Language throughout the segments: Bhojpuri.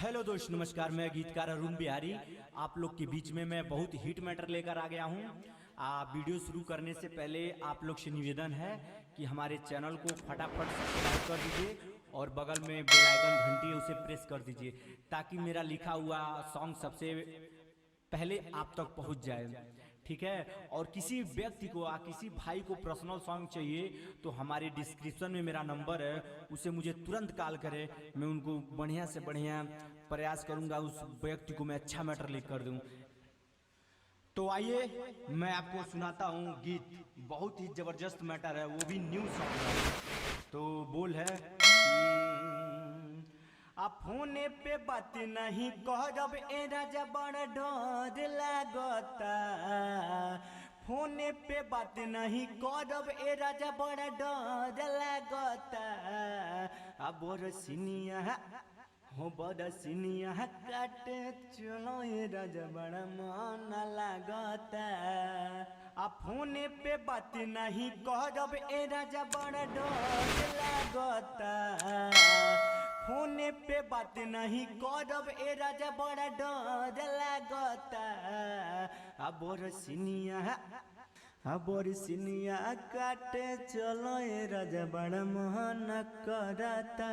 हेलो दोस्त, नमस्कार। मैं गीतकार अरुण बिहारी आप लोग के बीच में मैं बहुत हिट मैटर लेकर आ गया हूँ। वीडियो शुरू करने से पहले आप लोग से निवेदन है कि हमारे चैनल को फटाफट सब्सक्राइब कर दीजिए और बगल में बेल आइकन घंटी है उसे प्रेस कर दीजिए ताकि मेरा लिखा हुआ सॉन्ग सबसे पहले आप तक पहुंच जाए। ठीक है। और किसी व्यक्ति को किसी भाई को पर्सनल सॉन्ग चाहिए तो हमारे डिस्क्रिप्शन में मेरा नंबर है, उसे मुझे तुरंत कॉल करे। मैं उनको बढ़िया से बढ़िया प्रयास करूंगा, उस व्यक्ति को मैं अच्छा मैटर लिख कर दूं। तो आइए मैं आपको सुनाता हूँ गीत। बहुत ही जबरदस्त मैटर है, वो भी न्यू सॉन्ग है। तो बोल है आप फोने पे बात नहीं कहब ए राजा बड़ा डर लागता। फोने पे बात नहीं करब ए राजा बड़ा डर लागता। अब बरसिनिया हो बरसिनिया काटे चलो ए राजा बड़ा मन लागता। आप फोने पे बात नहीं कहब ए राजा बड़ा डर लागता। फोने पे बात नहीं करब ए राजा बड़ा डर लागता। अब बरसिनिया काटे चलो ए राजा बड़ा मोहन करता।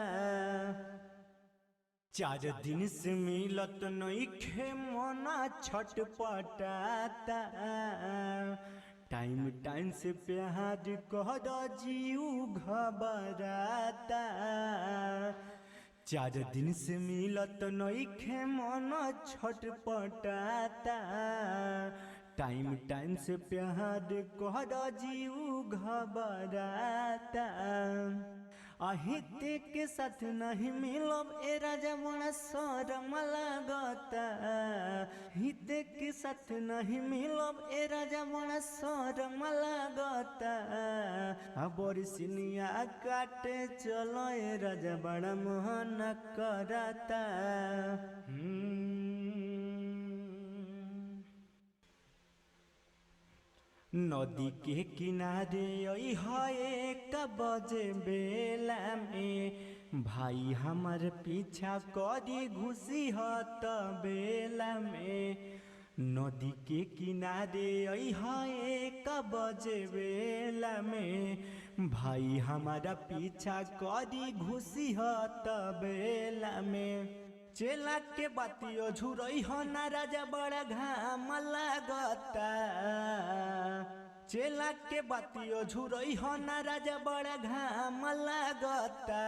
4 दिन से मिलत नइखे मना छटपटाता। टाइम से प्यार कहद जीव घबराता। 4 दिन से मिलत नइखे मन छटपटाता। टाइम से प्यार कहद जीव घबराता। अहिते के साथ नहीं मिलब ए राजा बड़ा शरम लागता। हिते के साथ नहीं मिलब ए राजा बड़ा शरम लागता। बरसिनिया काटे चलो ए राजा बड़ा मोहन करता। नदी के किनारे एक बजे बेला में भाई हमार पीछा करी घुसी हत बेला में। नदी के किनारे एक बजे बेला में भाई हमारा पीछा करी घुसी हत बेला में। चेला के बातियो झुरई हो ना राजा बड़ा घाम लागता। चेला के बातियो झुरई हो ना राजा बड़ा घाम लागता।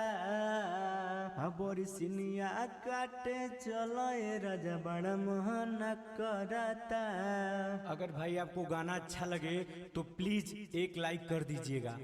बरसिनिया काटे चलो ए राजा बड़ा मोहन करता। अगर भाई आपको गाना अच्छा लगे तो प्लीज एक लाइक कर दीजिएगा।